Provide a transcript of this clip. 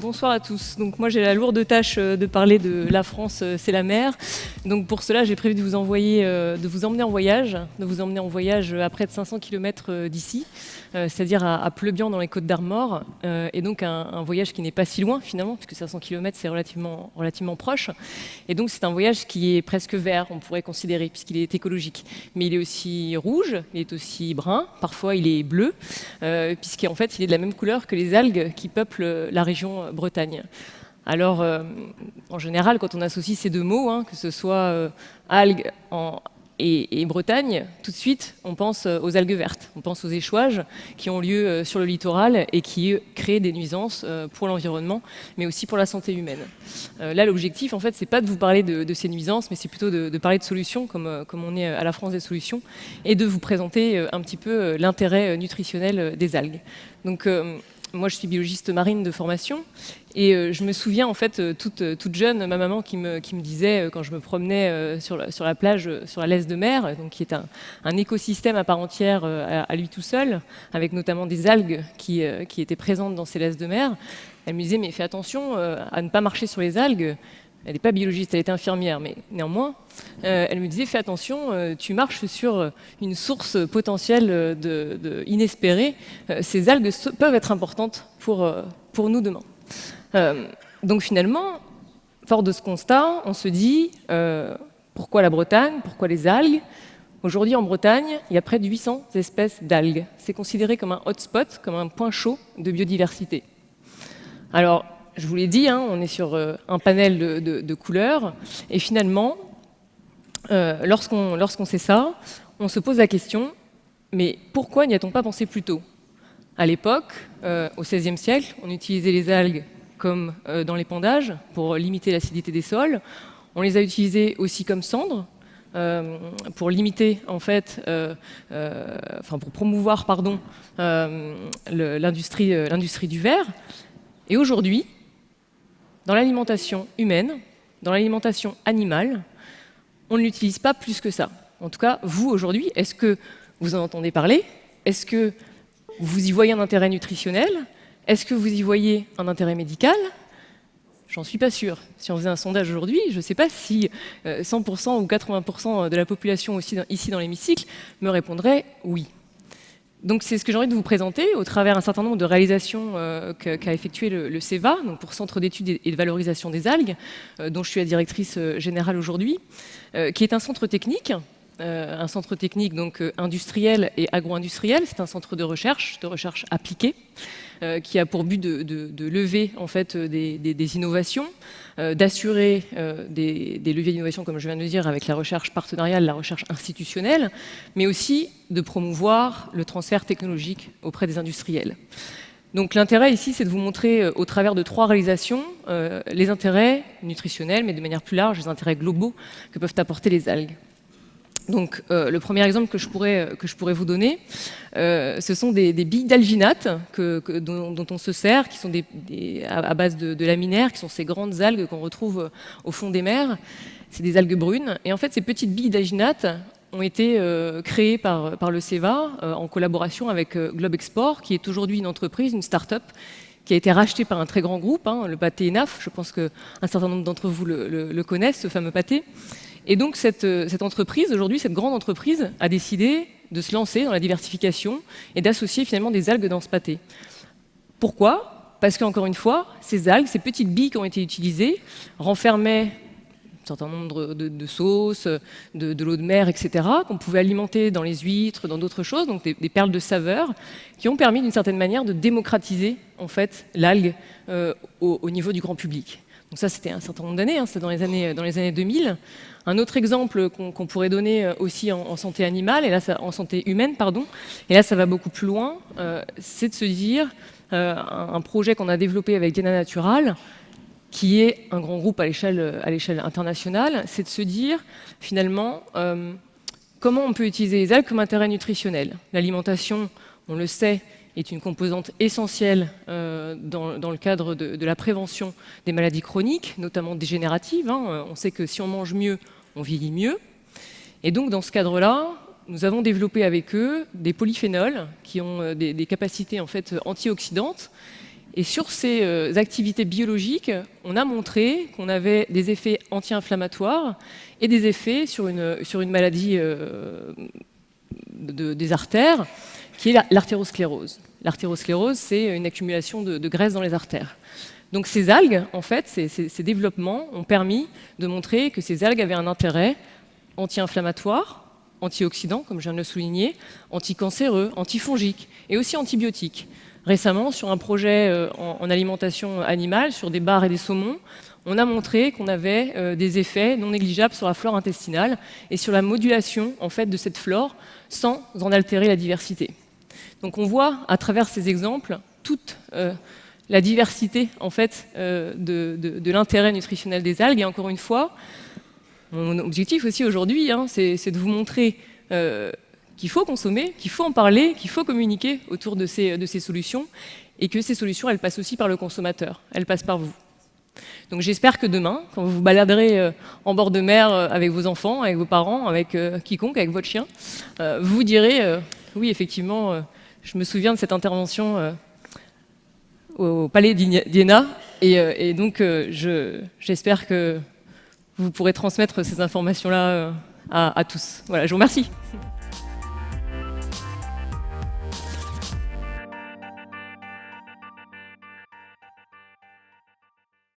Bonsoir à tous. Donc moi j'ai la lourde tâche de parler de la France, c'est la mer. Donc pour cela j'ai prévu de vous emmener en voyage, à près de 500 km d'ici, c'est-à-dire à Pleubian dans les Côtes d'Armor, et donc un voyage qui n'est pas si loin finalement, puisque 500 km c'est relativement proche. Et donc c'est un voyage qui est presque vert, on pourrait considérer, puisqu'il est écologique. Mais il est aussi rouge, il est aussi brun, parfois il est bleu, puisqu'en fait il est de la même couleur que les algues qui peuplent la région Bretagne. Alors, en général, quand on associe ces deux mots, que ce soit algues et Bretagne, tout de suite, on pense aux algues vertes, on pense aux échouages qui ont lieu sur le littoral et qui créent des nuisances pour l'environnement, mais aussi pour la santé humaine. Là, l'objectif, en fait, c'est pas de vous parler de ces nuisances, mais c'est plutôt de parler de solutions, comme on est à la France des solutions, et de vous présenter un petit peu l'intérêt nutritionnel des algues. Donc, moi, je suis biologiste marine de formation et je me souviens, en fait, toute jeune, ma maman qui me disait, quand je me promenais sur la plage, sur la laisse de mer, donc qui est un écosystème à part entière à lui tout seul, avec notamment des algues qui étaient présentes dans ces laisses de mer, elle me disait, mais fais attention à ne pas marcher sur les algues. Elle n'est pas biologiste, elle était infirmière, mais néanmoins, elle me disait, fais attention, tu marches sur une source potentielle inespérée. Ces algues peuvent être importantes pour nous demain. Donc finalement, fort de ce constat, on se dit, pourquoi la Bretagne? Pourquoi les algues? Aujourd'hui, en Bretagne, il y a près de 800 espèces d'algues. C'est considéré comme un hotspot, comme un point chaud de biodiversité. Alors, je vous l'ai dit, on est sur un panel de couleurs. Et finalement, lorsqu'on sait ça, on se pose la question, mais pourquoi n'y a-t-on pas pensé plus tôt? À l'époque, au XVIe siècle, on utilisait les algues comme dans l'épandage pour limiter l'acidité des sols. On les a utilisées aussi comme cendres pour limiter, en fait, pour promouvoir, l'industrie du verre. Et aujourd'hui, dans l'alimentation humaine, dans l'alimentation animale, on ne l'utilise pas plus que ça. En tout cas, vous, aujourd'hui, est-ce que vous en entendez parler? Est-ce que vous y voyez un intérêt nutritionnel? Est-ce que vous y voyez un intérêt médical? J'en suis pas sûre. Si on faisait un sondage aujourd'hui, je ne sais pas si 100% ou 80% de la population aussi ici dans l'hémicycle me répondrait oui. Donc c'est ce que j'ai envie de vous présenter au travers un certain nombre de réalisations qu'a effectué le CEVA, donc pour Centre d'études et de valorisation des algues, dont je suis la directrice générale aujourd'hui, qui est un centre technique donc industriel et agro-industriel. C'est un centre de recherche appliquée, qui a pour but de lever en fait des innovations, d'assurer des leviers d'innovation, comme je viens de le dire, avec la recherche partenariale, la recherche institutionnelle, mais aussi de promouvoir le transfert technologique auprès des industriels. Donc l'intérêt ici, c'est de vous montrer au travers de 3 réalisations les intérêts nutritionnels, mais de manière plus large, les intérêts globaux que peuvent apporter les algues. Donc, le premier exemple que je pourrais vous donner, ce sont des billes d'alginate dont on se sert, qui sont à base de laminaires, qui sont ces grandes algues qu'on retrouve au fond des mers. C'est des algues brunes. Et en fait, ces petites billes d'alginate ont été créées par le CEVA en collaboration avec Globe Export, qui est aujourd'hui une entreprise, une start-up, qui a été rachetée par un très grand groupe, le pâté ENAF. Je pense qu'un certain nombre d'entre vous le connaissent, ce fameux pâté. Et donc cette entreprise, aujourd'hui, cette grande entreprise, a décidé de se lancer dans la diversification et d'associer finalement des algues dans ce pâté. Pourquoi? Parce qu'encore une fois, ces algues, ces petites billes qui ont été utilisées, renfermaient un certain nombre de sauces, de l'eau de mer, etc., qu'on pouvait alimenter dans les huîtres, dans d'autres choses, donc des perles de saveur, qui ont permis d'une certaine manière de démocratiser en fait l'algue au niveau du grand public. Donc ça, c'était un certain nombre d'années, c'était dans les années 2000. Un autre exemple qu'on pourrait donner aussi en santé animale, en santé humaine, et là ça va beaucoup plus loin, c'est de se dire un projet qu'on a développé avec Diana Natural, qui est un grand groupe à l'échelle internationale, c'est de se dire finalement comment on peut utiliser les algues comme intérêt nutritionnel. L'alimentation, on le sait, est une composante essentielle dans le cadre de la prévention des maladies chroniques, notamment dégénératives. On sait que si on mange mieux, on vieillit mieux. Et donc, dans ce cadre-là, nous avons développé avec eux des polyphénols qui ont des capacités en fait antioxydantes Et sur ces activités biologiques, on a montré qu'on avait des effets anti-inflammatoires et des effets sur une maladie des artères, qui est l'artérosclérose. L'artérosclérose, c'est une accumulation de graisse dans les artères. Donc ces algues, en fait, ces développements ont permis de montrer que ces algues avaient un intérêt anti-inflammatoire, antioxydant, comme je viens de le souligner, anticancéreux, antifongique et aussi antibiotique. Récemment, sur un projet en alimentation animale, sur des bars et des saumons, on a montré qu'on avait des effets non négligeables sur la flore intestinale et sur la modulation en fait, de cette flore sans en altérer la diversité. Donc on voit à travers ces exemples toute la diversité en fait, de l'intérêt nutritionnel des algues. Et encore une fois, mon objectif aussi aujourd'hui, c'est de vous montrer qu'il faut consommer, qu'il faut en parler, qu'il faut communiquer autour de ces solutions et que ces solutions, elles passent aussi par le consommateur, elles passent par vous. Donc j'espère que demain, quand vous vous baladerez en bord de mer avec vos enfants, avec vos parents, avec quiconque, avec votre chien, vous vous direz oui, effectivement, je me souviens de cette intervention au Palais d'Iéna et donc j'espère que vous pourrez transmettre ces informations-là à tous. Voilà, je vous remercie.